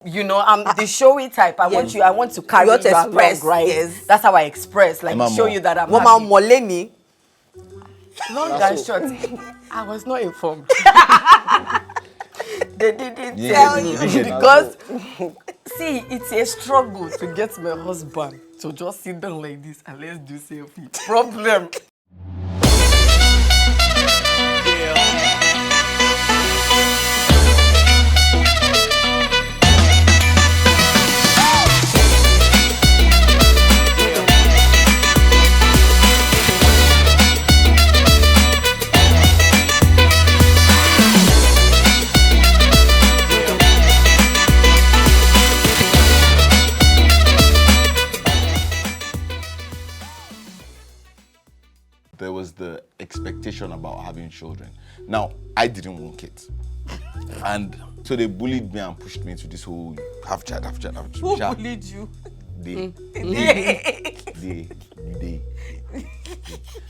You know, I'm the showy type. I want to carry you along, right? Yes. That's how I express. Like, show you that I'm Woman moleni. Long and short, I was not informed. They didn't tell you because, see, it's a struggle to get my husband to just sit down like this and let's do selfie. Problem. There was the expectation about having children. Now, I didn't want kids. And so they bullied me and pushed me into this whole have child. Who bullied you? They.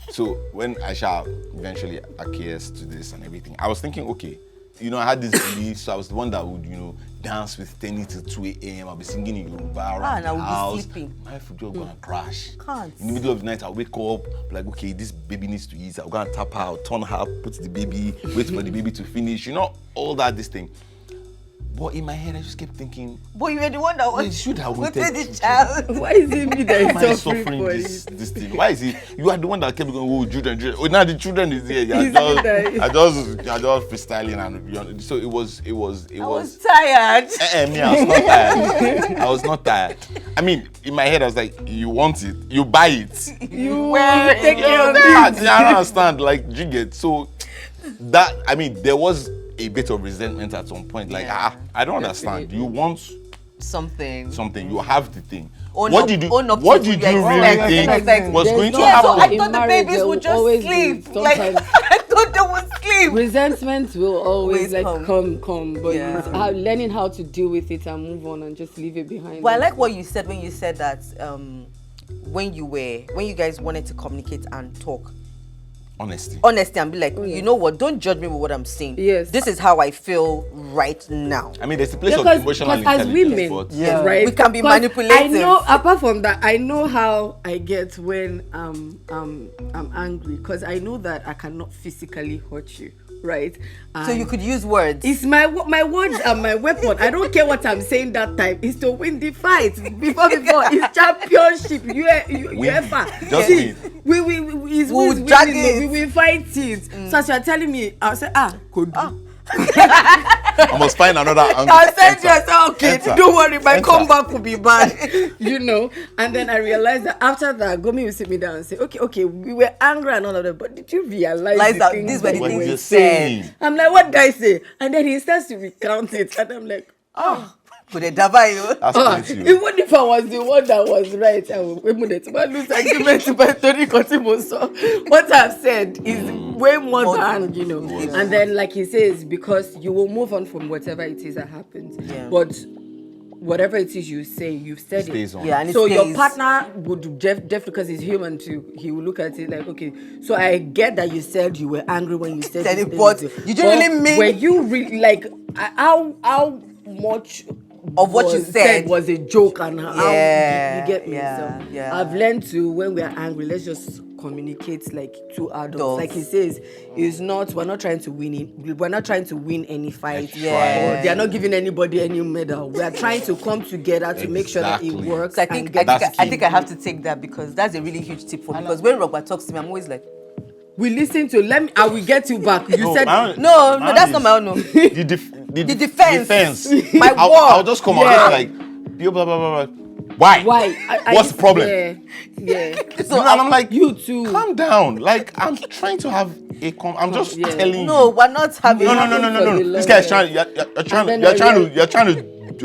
So when Aisha eventually acquiesced to this and everything, I was thinking, okay, you know, I had this belief, so I was the one that would, you know, dance with Temi till 2 a.m. I'll be singing in Yoruba around the house. Be sleeping. My food just gonna crash. Can't. In the middle of the night, I'll wake up, like, okay, this baby needs to eat. I'll go and tap her, I'll turn her, put the baby, wait for the baby to finish. You know, all that, this thing. But in my head, I just kept thinking, but you were the one that was should have with wanted the child. Why is it me that Why am I is suffering for this it? thing? Why is it you are the one that kept going, oh, children. Oh, now the children is here. I just freestyling and so it was. I was tired. Me, I was not tired. I was not tired. I mean, in my head, I was like, you want it, you buy it. You take care of it. I don't understand. Like, you get so that. I mean, there was a bit of resentment at some point. Like, I don't understand. You want something. You have the thing. What did you really think was going to happen? I thought the babies would just sleep. Like, I thought they would sleep. Resentment will always like come, but Yeah. learning how to deal with it and move on and just leave it behind. Well, I like what you said when you said that when you guys wanted to communicate and talk. Honesty and be like, you know what, don't judge me with what I'm saying. Yes. This is how I feel right now. I mean, there's a place of emotional intelligence. As women, right? We can be manipulative. I know, apart from that, I know how I get when I'm angry, because I know that I cannot physically hurt you. Right, so you could use words. It's my words are my weapon. I don't care what I'm saying that time. It's to win the fight. Before it's championship. UEFA. Just win. We will fight it. So as you're telling me, I'll say could do. I must find another angle. I said to yourself, okay, don't worry, my comeback will be bad. You know, and then I realized that after that, Gomi will sit me down and say, okay, we were angry and all of that, but did you realize that these were the things you said? I'm like, what did I say? And then he starts to recount it, and I'm like, could they daba you? Even if I was the one that was right, I would lose argument to my Tony Kotimoso. What I've said is way more than, you know. And then, like he says, because you will move on from whatever it is that happens. Yeah. But whatever it is you say, you've said it. Yeah, and so your partner would definitely, because he's human too, he will look at it like, okay, so I get that you said you were angry when you said it, but did you really mean? Were you really, like, how much of what you said was a joke and how you get me? Yeah. I've learned to, when we're angry, let's just communicate like two adults. Like he says, we're not trying to win it. We're not trying to win any fight. Yeah. Or they are not giving anybody any medal. We are trying to come together to make sure that it works. So I think I have to take that, because that's a really huge tip for me. Because when Rogba talks to me, I'm always like, we listen to. I will get you back. You said no. That's not my own. No. The defense. My word. I'll just come out like, blah blah blah. Why? What's the problem? Yeah. So I'm like, you too. Calm down. Like, I'm trying to have I'm just telling you. No, we're not having. No. This guy's trying. You're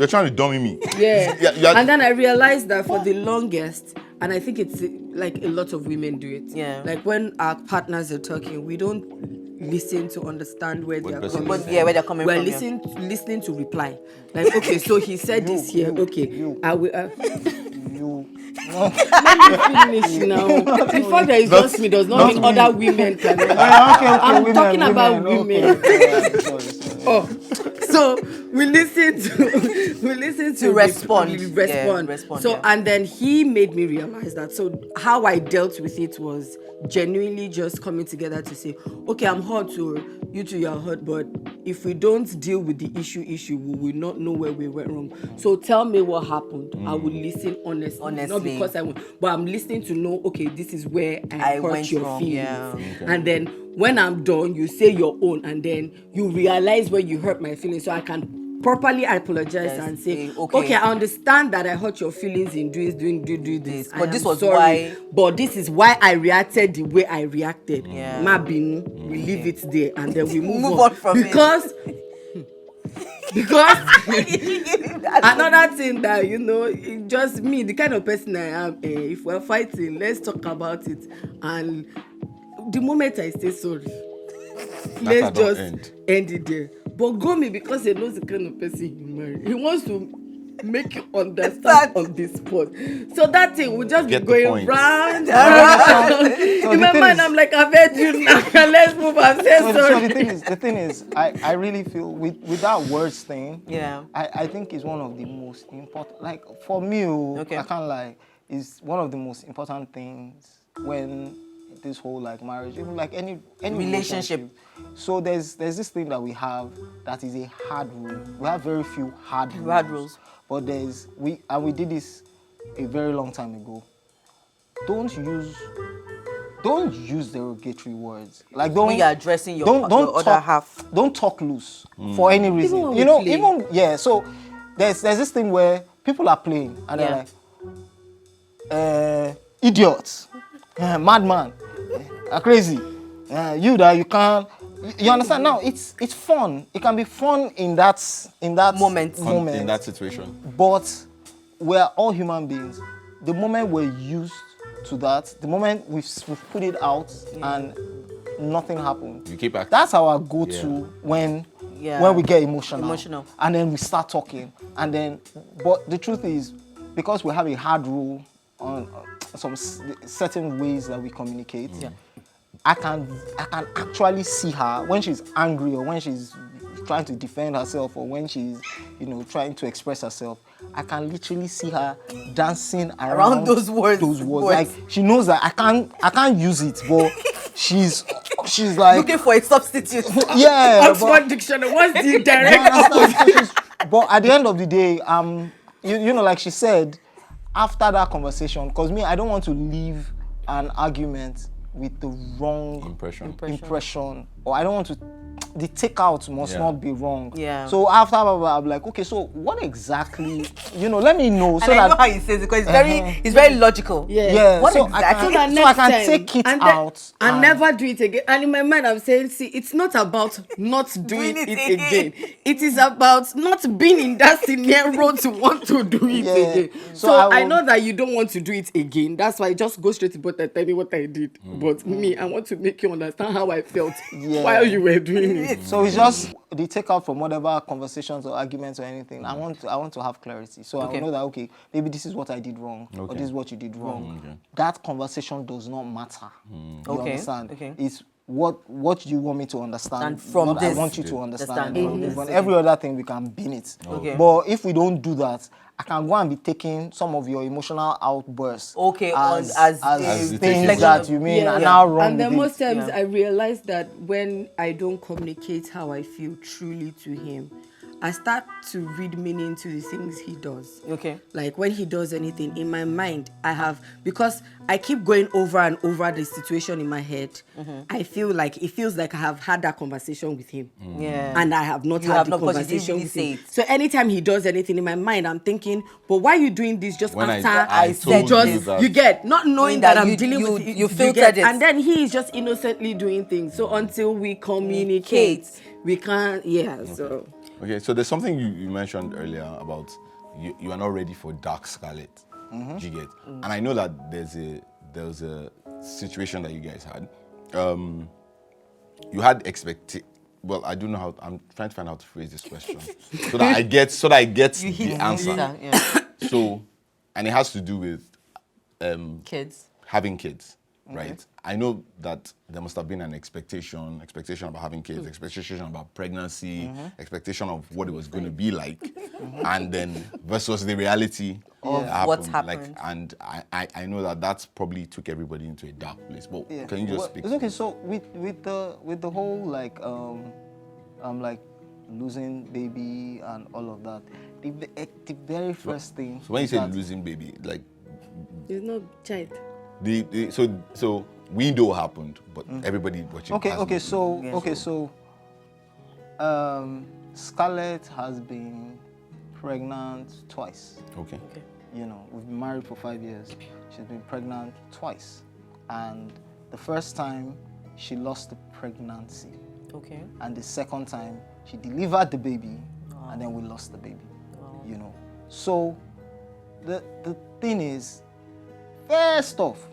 trying to dummy me. Yeah. And then I realized that for the longest, and I think it's like a lot of women do it. Yeah. Like when our partners are talking, we don't listen to understand where they're coming from. Where they're coming We're from. listening to reply. Like, okay, so he said this here. Okay, I will. Let me finish now. Before there is just me, does not mean other women can. I'm talking about women. So we listen to respond. respond. So and then he made me realize that. So how I dealt with it was genuinely just coming together to say, okay, I'm hurt, or you two, you're hurt, but if we don't deal with the issue, we will not know where we went wrong. So tell me what happened. I will listen honestly, not because I went, but I'm listening to know, okay, this is where I hurt your feelings. Yeah. Okay. And then when I'm done, you say your own, and then you realize where you hurt my feelings, so I can properly apologize and say, okay, I understand that I hurt your feelings in doing this, but this was sorry, why. but this is why I reacted the way I reacted. Yeah. Mabinu, we leave it there, and then we move on from because another thing that it just me, the kind of person I am, if we're fighting, let's talk about it, and the moment I say sorry, let's just end it there. But Gomi, because he knows the kind of person you marry, he wants to make you understand on this spot. So that thing will just Get be the going point. round. In my mind, I'm like, I've heard you now. Let's move and say sorry. So the thing is, I really feel with that words thing, I think it's one of the most important, like for me, I can't lie, it's one of the most important things when this whole like marriage, even like any relationship. So there's this thing that we have that is a hard rule. We have very few hard rules. But we did this a very long time ago. Don't use derogatory words. Like when you're addressing your other half. Don't talk loose for any reason. So there's this thing where people are playing and they're like, idiots, madman, crazy, you can't. You understand? Now it's fun. It can be fun in that moment, in that situation. But we're all human beings. The moment we're used to that, the moment we've put it out and nothing happened, you keep acting. That's our go-to when we get emotional, and then we start talking, and then. But the truth is, because we have a hard rule on some certain ways that we communicate. I can actually see her when she's angry or when she's trying to defend herself or when she's, trying to express herself. I can literally see her dancing around those words. Like she knows that I can't use it, but she's like looking for a substitute. Yeah. Oxford Dictionary. What's the direct opposite? But at the end of the day, like she said, after that conversation, because I don't want to leave an argument with the wrong impression, or I don't want to. The takeout must not be wrong. Yeah. So after I'm like, okay, so what exactly? Let me know. So and I know how he says it because it's very logical. Yeah. What so exactly? I can take it out and never do it again. And in my mind, I'm saying, see, it's not about not doing it again. It is about not being in that scenario to want to do it again. So I know that you don't want to do it again. That's why I just go straight to what I tell you what I did. But me, I want to make you understand how I felt while you were doing it. So it's just the takeout from whatever conversations or arguments or anything. I want to have clarity. So I know that maybe this is what I did wrong, or this is what you did wrong. That conversation does not matter. You understand? It's what you want me to understand and from what this, I want you to understand. From every other thing we can bin it. But if we don't do that, I can go and be taking some of your emotional outbursts as things that you mean are now wrong. And then most times I realize that when I don't communicate how I feel truly to him, I start to read meaning to the things he does. Like when he does anything, in my mind, because I keep going over and over the situation in my head, I feel like it feels like I have had that conversation with him. And I have not had the conversation with him. So anytime he does anything in my mind, I'm thinking, but why are you doing this just after I said you get, not knowing that I'm dealing with it. You filtered it. And then he is just innocently doing things. So until we communicate, we can't, so... Okay, so there's something you mentioned earlier about you are not ready for dark Scarlet. Do you get? And I know that there was a situation that you guys had. You had well, I don't know how. I'm trying to find out how to phrase this question so that I get the answer. So, and it has to do with kids. Having kids. right? I know that there must have been an expectation about having kids, expectation about pregnancy, expectation of what it was going to be like, and then versus the reality of what's happened. happened. Like, and I know that that's probably took everybody into a dark place. But can you just speak? It's okay. So with the whole like losing baby and all of that, the very first thing. So when you say losing baby, like There's no child. So we know what happened, but everybody watching. Okay. So Scarlett has been pregnant twice. Okay. You know, we've been married for 5 years. She's been pregnant twice, and the first time she lost the pregnancy. Okay. And the second time she delivered the baby, and then we lost the baby. You know, so the thing is, first off,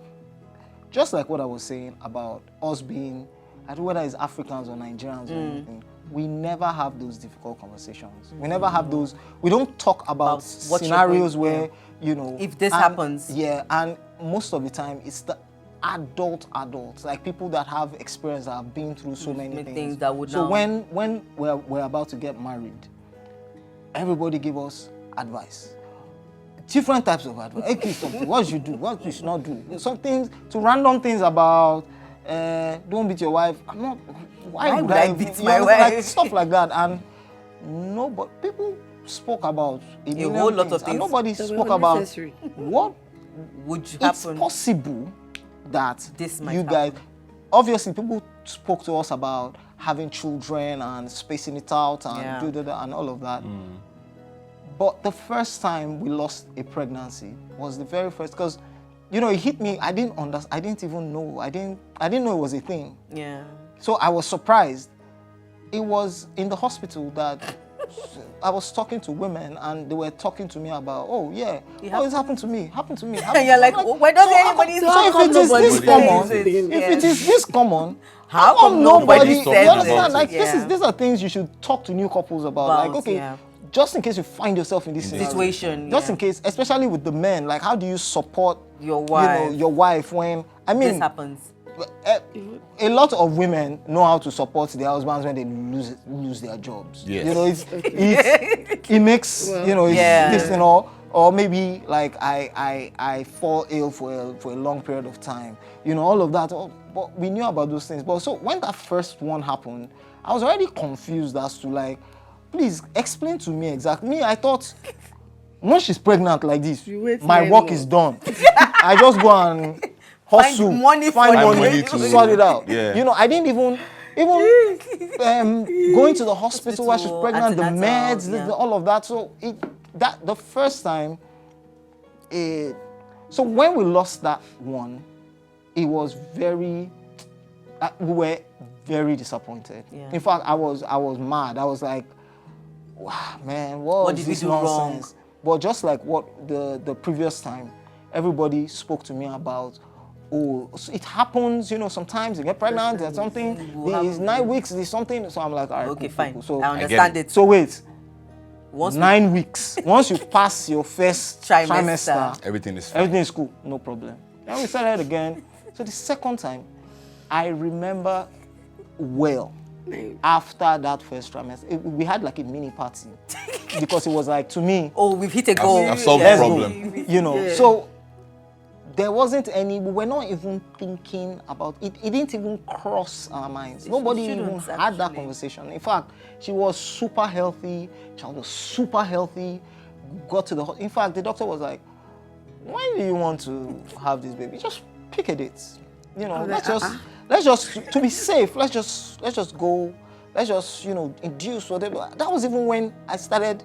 just like what I was saying about us being, I don't know whether it's Africans or Nigerians or anything, we never have those difficult conversations. We never have those, we don't talk about scenarios where, you know. If this happens. Yeah, and most of the time it's the adults, like people that have experience, that have been through so many things. That would so when we're about to get married, everybody give us advice. Different types of advice. Hey, something. What you do? What you should not do? Some things, to random things about don't beat your wife. I'm not. Why would I beat my wife? Like, stuff like that. And nobody, people spoke about a whole lot of things. And nobody spoke about what would happen. It's possible that this might you guys. Obviously, people spoke to us about having children and spacing it out and and all of that. But the first time we lost a pregnancy was the very first, because, you know, it hit me. I didn't understand. I didn't even know. I didn't know it was a thing. Yeah. So I was surprised. It was in the hospital that I was talking to women, and they were talking to me about, it's happened to me. And you're like, why doesn't anybody So if it is this common, if it is this common, how come nobody you says understand? it? Like these are things you should talk to new couples about. Like, okay, just in case you find yourself in this situation, just in case, especially with the men, like, how do you support your wife? You know, your wife when this happens. A lot of women know how to support their husbands when they lose their jobs. Yes. You know, it makes this, you know, or maybe like I fall ill for a long period of time. You know, all of that. But we knew about those things. But so when that first one happened, I was already confused as to, like, please explain to me exactly. Me, I thought once she's pregnant like this, my work is done. I just go and hustle, find money to sort it out. Yeah. You know, I didn't even going to the hospital while she's pregnant, the meds, all of that. So the first time, so when we lost that one, it was we were very disappointed. Yeah. In fact, I was mad. I was like, wow, man, what is this nonsense? Wrong? But just like what the previous time, everybody spoke to me about, so it happens, you know, sometimes you get pregnant and something, it's 9 weeks, there's something, so I'm like, all right, okay, cool, fine, cool. So I understand it. So wait, 9 weeks, once you pass your first trimester, everything is cool, no problem. Then we started again. So the second time, I remember well, after that first trimester, we had like a mini party because it was like, to me, we've hit a goal. I've solved the problem. You know, so there wasn't we were not even thinking about it. It didn't even cross our minds. Nobody even had that conversation. In fact, she was super healthy. Child was super healthy. Got to in fact, the doctor was like, when do you want to have this baby? Just pick a date. You know, let's just to be safe, let's just go, you know, induce whatever. That was even when I started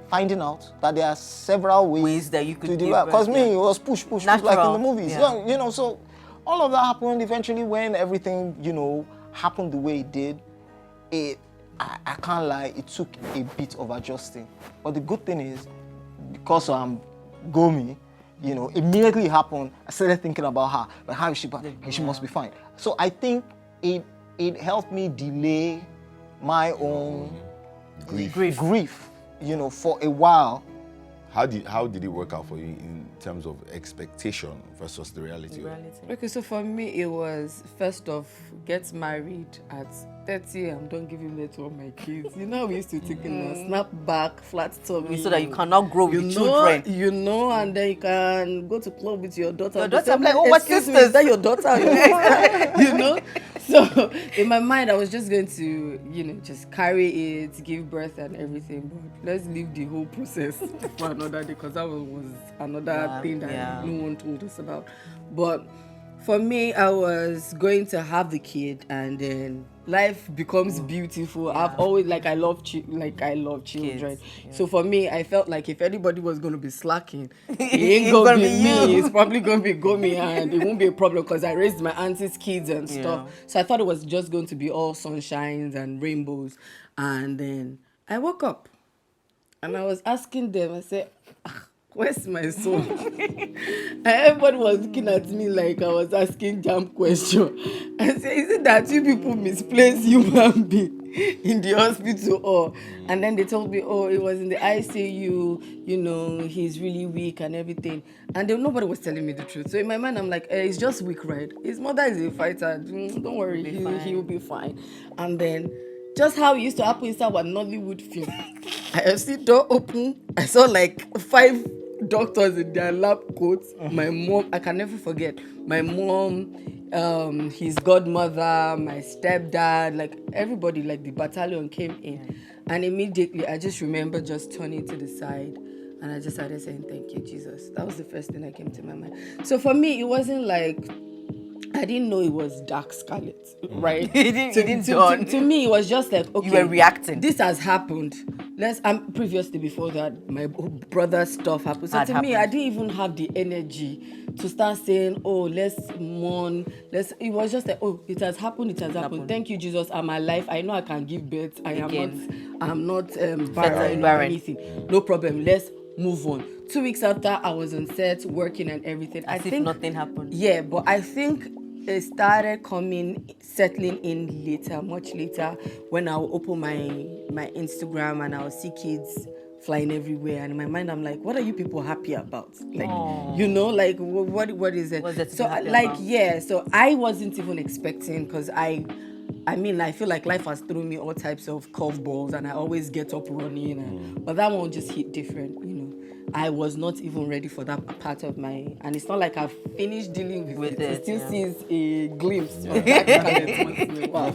finding out that there are several ways that you could do. Because it was push, like in the movies. Yeah. You know, so all of that happened eventually when everything, you know, happened the way it did. I can't lie, it took a bit of adjusting. But the good thing is, because I'm Gomi, you know, immediately it happened, I started thinking about her. But how is she back? She must be fine. So I think it helped me delay my own grief, you know, for a while. how did it work out for you in terms of expectation versus the reality? Okay, so for me, it was first off, get married at 30 and don't give him to all my kids. You know, we used to take a snap back, flat tummy. So that you cannot grow with children. You know, and then you can go to club with your daughter. Your daughter, I'm like, oh, what sisters? Is that your daughter? You know? So in my mind, I was just going to, just carry it, give birth and everything. But let's leave the whole process for another day, because that was another thing that no one told us about. But for me, I was going to have the kid, and then life becomes beautiful. I've always I love children. Kids, So for me, I felt like if anybody was going to be slacking, it ain't gonna be me. It's probably gonna be Gomi, and it won't be a problem because I raised my auntie's kids and stuff. So I thought it was just going to be all sunshines and rainbows. And then I woke up, and I was asking them. I said, where's my soul? And everybody was looking at me like I was asking jam question. I said, is it that you people misplace human being in the hospital? Or and then they told me, oh, it was in the ICU, he's really weak and everything. And then nobody was telling me the truth. So in my mind, I'm like, he's just weak, right? His mother is a fighter. Don't worry, he will be fine. And then just how it used to happen inside one Nollywood film. I see door open. I saw 5 doctors in their lab coats. My mom, I can never forget. My mom, his godmother, my stepdad, everybody, the battalion came in. And immediately, I just remember just turning to the side. And I just started saying, thank you, Jesus. That was the first thing that came to my mind. So for me, it wasn't I didn't know it was dark scarlet, right? To me, it was just okay. You were reacting. This has happened. Previously, before that, my brother's stuff happened. So to me, I didn't even have the energy to start saying, oh, let's mourn. It was just oh, it has happened. It has happened. Thank you, Jesus. I'm alive. I know I can give birth. I'm not barren or anything. No problem. Let's move on. 2 weeks after, I was on set working and everything. I think nothing happened. Yeah, but I think it started settling in later, much later, when I would open my Instagram and I would see kids flying everywhere. And in my mind, I'm like, what are you people happy about? What is it? What's that so about? So I wasn't even expecting, because I feel like life has thrown me all types of curveballs and I always get up running. But that one just hit different, I was not even ready for that part of and it's not like I've finished dealing with it. It still sees a glimpse of that talent once in a while.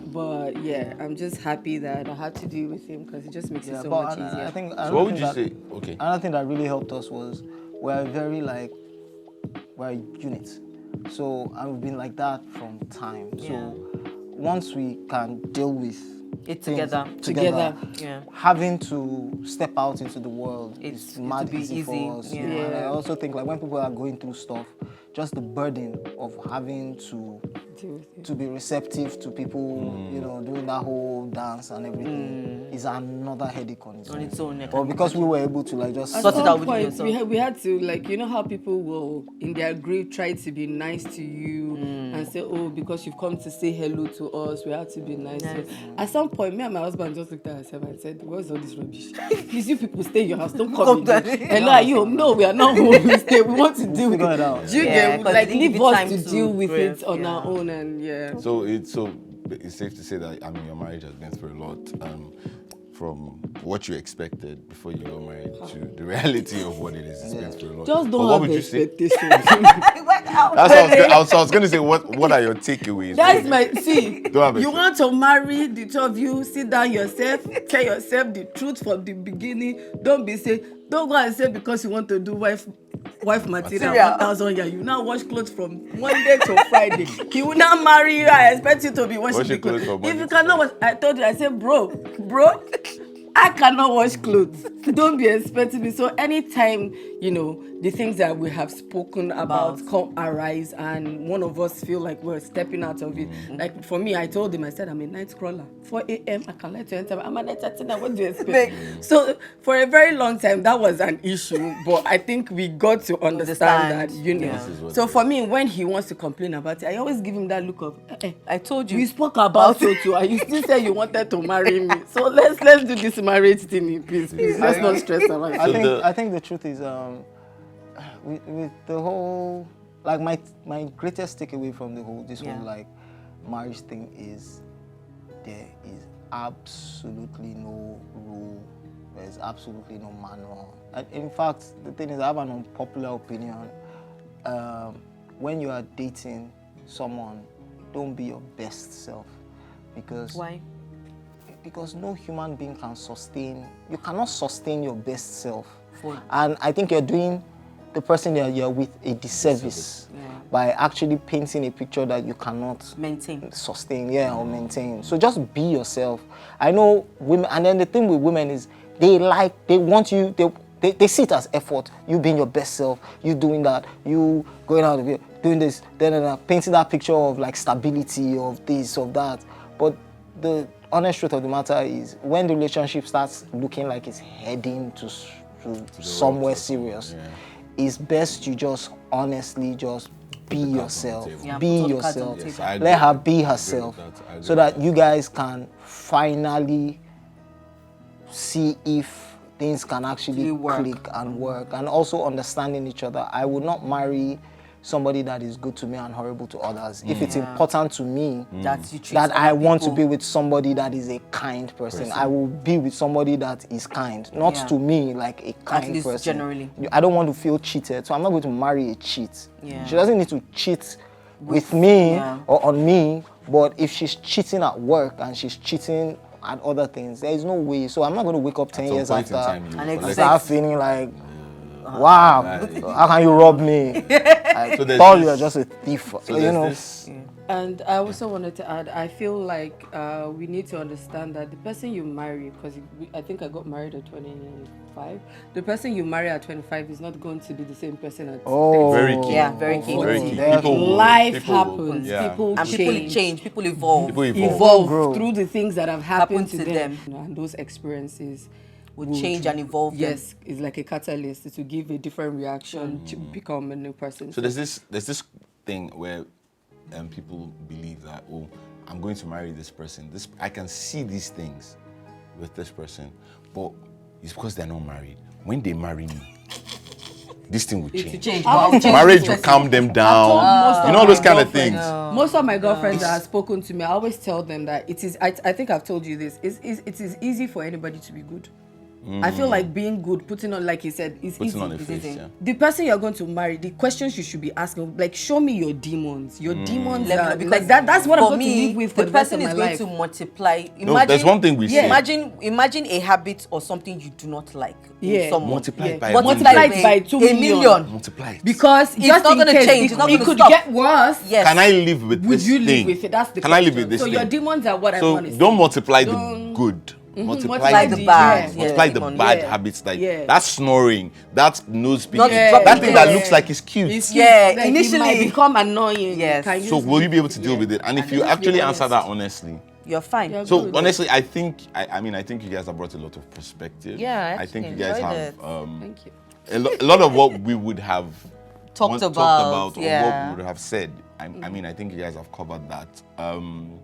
But yeah, I'm just happy that I had to deal with him because it just makes it so much easier. I think, so what would you say? Okay. Another thing that really helped us was we're a unit. So I've been like that from time. Yeah. So once we can deal with it together, having to step out into the world is mad easy for us. Yeah. And I also think when people are going through stuff, just the burden of having to be receptive to people, doing that whole dance and everything is another headache on its own. But because we were able to just sort it out with yourself. We had to how people will in their grief try to be nice to you and say, oh, because you've come to say hello to us, we have to be nice. So at some point, me and my husband just looked at ourselves and said, what's all this rubbish? Please, you people stay in your house, don't come in. Hello, are you home? No, we are not home. We stay. We want to deal with it out. Leave us to deal with it on our own, and So it's safe to say that your marriage has been through a lot. From what you expected before you got married to the reality of what it is, it's been through a lot. Just don't have expectations. I was going to say, what are your takeaways? That's you want to marry the two of you, sit down yourself, tell yourself the truth from the beginning. Don't go and say because you want to do wife material 1,000 years. You now wash clothes from Monday to Friday. He will not marry you. I expect you to be washing the clothes. If you cannot wash, I told you, I said, bro, I cannot wash clothes. Don't be expecting me. So anytime, the things that we have spoken about come arise and one of us feel like we're stepping out of it. Like for me, I told him, I said, I'm a night crawler. 4 a.m., I can let you enter. I'm a night attendant. What do you expect? So for a very long time, that was an issue. But I think we got to understand that, So for me, when he wants to complain about it, I always give him that look of, I told you. We spoke about it too. And you still say you wanted to marry me. So let's do this marriage thing in peace. I Let's not stress around. I think the truth is, with the whole, like my greatest takeaway from the whole whole like marriage thing is there is absolutely no rule. There's absolutely no manual. And in fact, the thing is, I have an unpopular opinion. When you are dating someone, don't be your best self. Because why? Because no human being can sustain. You cannot sustain your best self. And I think you're doing the person that you're with a disservice by actually painting a picture that you cannot sustain, or maintain. So just be yourself. I know women, and then the thing with women is they want you, they see it as effort. You being your best self, you doing that, you going out of here, doing this, painting that picture of like stability, of this, of that. But the honest truth of the matter is when the relationship starts looking like it's heading to somewhere serious, it's best you just honestly just be yourself. Be yourself. Yes, let her be herself so that you guys can finally see if things can actually click and work, and also understanding each other. I would not marry somebody that is good to me and horrible to others. If it's important to me that I want to be with somebody that is a kind person, I will be with somebody that is kind, not to me like a kind person. Generally. I don't want to feel cheated, so I'm not going to marry a cheat. She doesn't need to cheat with me or on me, but if she's cheating at work and she's cheating at other things, there is no way. So I'm not going to wake up 10 years after and start feeling like, wow, how can you rob me? I thought you were just a thief. So you know. And I also wanted to add, I feel like we need to understand that the person you marry, because I think I got married at 25, the person you marry at 25 is not going to be the same person at 30. Very key. Yeah, very key. Life happens. People change. People evolve. People evolve through the things that have happened to them. And those experiences would change and evolve. Yes, it's like a catalyst. It will give a different reaction to become a new person. So there's this thing where people believe that, oh, I'm going to marry this person. I can see these things with this person, but it's because they're not married. When they marry me, this thing will change. Marriage will calm them down. You know those kind of things. Most of my girlfriends that have spoken to me, I always tell them that it is. I think I've told you this. It is easy for anybody to be good. I feel like being good, putting on, like you said, is easy. The person you're going to marry, the questions you should be asking, like, show me your demons. Your demons are, like that. That's what I'm going to live with for the rest of my life. The person is going to multiply. Imagine, there's one thing we say. Imagine a habit or something you do not like. Multiplied by 2 million. Multiplied. Because it's not going to change. It's not going to could get worse. Yes. Can I live with this thing? Would you live with it? That's the question. Can I live with this thing? So your demons are what I want to say. So don't multiply the good. Multiply the bad. Multiply the bad habits. Like that snoring, that nose picking, that thing that looks like it's cute. Like initially it might become annoying. Yes. So will you be able to deal with it? And if you actually answer that honestly, you're fine. So honestly, I think you guys have brought a lot of perspective. Yeah, I think you guys have thank you. A lot of what we would have talked about or what we would have said. I think you guys have covered that.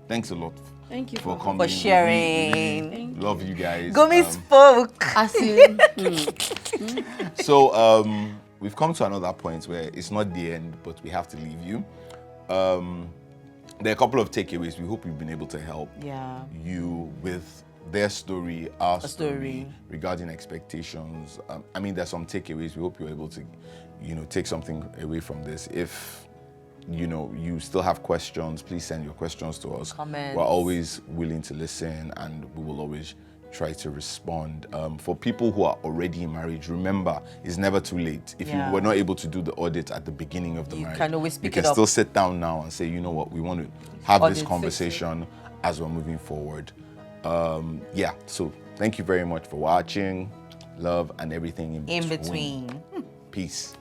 Thanks a lot. Thank you for coming, for sharing. Love you guys. Gomez spoke. So we've come to another point where it's not the end, but we have to leave you. There are a couple of takeaways. We hope we've been able to help you with their story, our story regarding expectations. There's some takeaways. We hope you're able to, take something away from this. If you still have questions, please send your questions to us. Comments. We're always willing to listen, and we will always try to respond. For people who are already in marriage, remember, it's never too late. If you were not able to do the audit at the beginning of the marriage, can always pick you can still sit down now and say, you know what, we want to have this conversation as we're moving forward. So thank you very much for watching. Love and everything in between. Peace.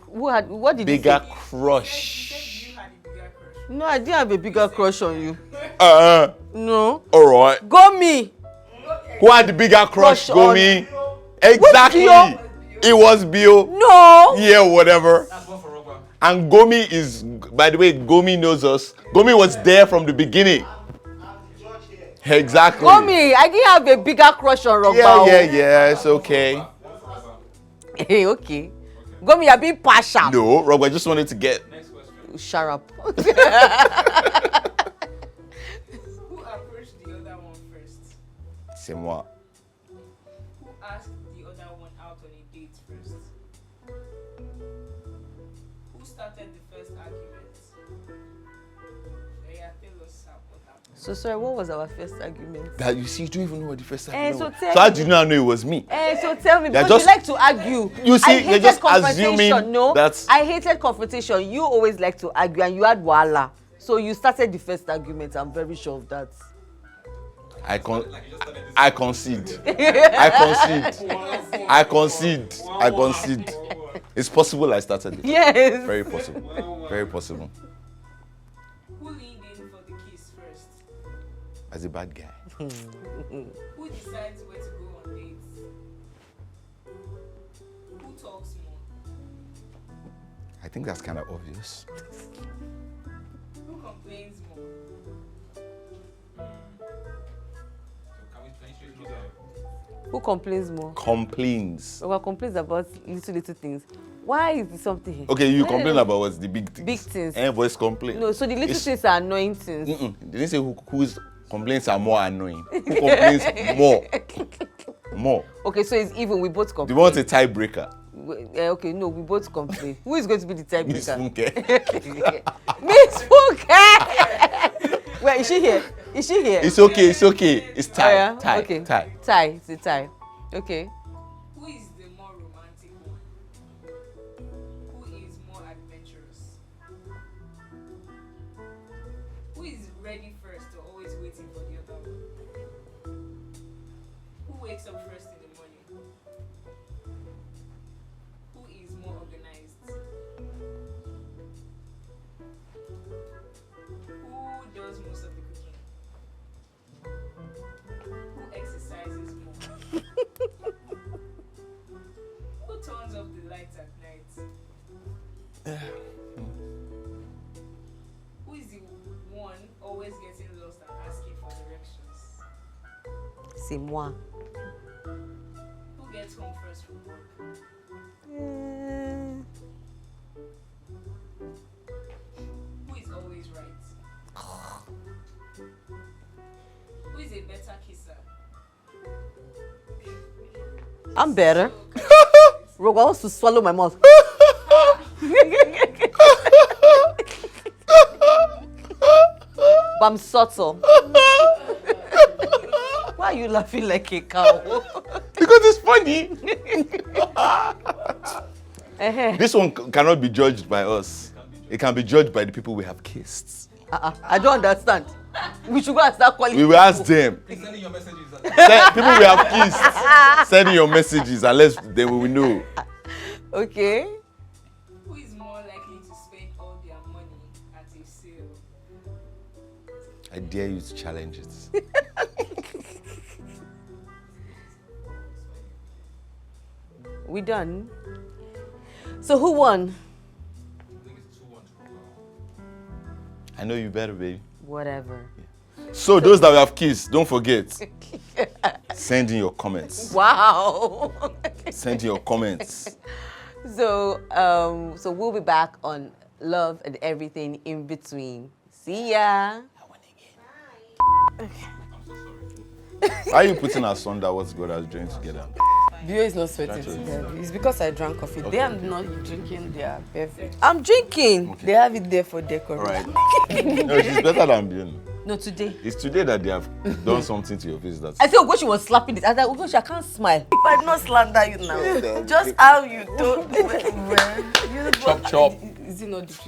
What did bigger crush? No, I didn't have a bigger crush on you. No. All right. Go me. Who had the bigger crush, Crush on- Gomi? Exactly. Bio? It was Bio. No. Yeah, whatever. And Gomi is, by the way, Gomi knows us. Gomi was there from the beginning. Exactly. Gomi, I didn't have a bigger crush on Rogba. Yeah, it's okay. Hey, okay. Gomi, you're being partial. No, Rogba just wanted to get. Shut up. Who approached the other one first? C'est moi. Who asked the other one out on a date first? Who started the first argument? Yeah, tell us what happened. So sorry, what was our first argument? That you see, you don't even know what the first time So was. tell So how me. did you not know it was me? So tell me, They're because just- you like to argue. You see, I you're hated just confrontation. assuming No, that's- I hated confrontation. You always like to argue, and you had wahala. So you started the first argument. I'm very sure of that. I concede. I concede. I concede. It's possible I started it. Yes. Very possible. Very possible. Who leaned in for the kiss first? As a bad guy. Who decides where to go on dates? Who talks more? I think that's kind of obvious. Who complains more? Who complains more? Complains. Oga complains about little things. Why is it something? Okay, you complain about what's the big things. Big things. Voice complain. No, so the little It's- things are annoying things. They didn't say whose complaints are more annoying. Who complains more? More. Okay, so it's even. We both Do complain. you want a tiebreaker? Okay, no, we both complain. Who is going to be the Miss tiebreaker? Funke. Miss Funke! Wait, is she here? Is she here? It's okay. It's okay. It's tie. Oh, yeah? Tie. Okay. Tie. Tie. It's a tie. Okay. Who is the more romantic one? Who is more adventurous? Who is ready first or always waiting for the other one? Who wakes up first in the morning? Who is more organized? Who does most of the cooking? Who exercises more? Who turns off the lights at night? Who is the one always getting lost and asking for directions? C'est moi. Who gets home first from work? Who is always right? Who is a better kisser? I'm better. Rogba wants to swallow my mouth. But I'm subtle. Why are you laughing like a cow? Because it's funny. This one cannot be judged by us. It can be judged by the people we have kissed. I don't understand. We should go and start calling. We will ask them. Sending your messages. People we have kissed. Send in your messages unless then we will know. Okay. Who is more likely to spend all their money at a sale? I dare you to challenge it. We done. So who won? I think it's 2-1 to Rogba. I know you better, baby. Whatever. So those that we have kissed, don't forget. Send in your comments. Wow. Send in your comments. So so we'll be back on Love and Everything in Between. See ya. Why are you putting our son that what's good as doing together? Bio is not sweating together. It's because I drank coffee. They are not drinking their beverage. I'm drinking. They have it there for decoration. Alright. No, she's better than Bion. No, today. It's today that they have done something to your face that's I said, Ogoshi was slapping it. I said, Ogoshi, I can't smile. If I not slander you now, just how you don't. Well, chop chop. is it not the truth?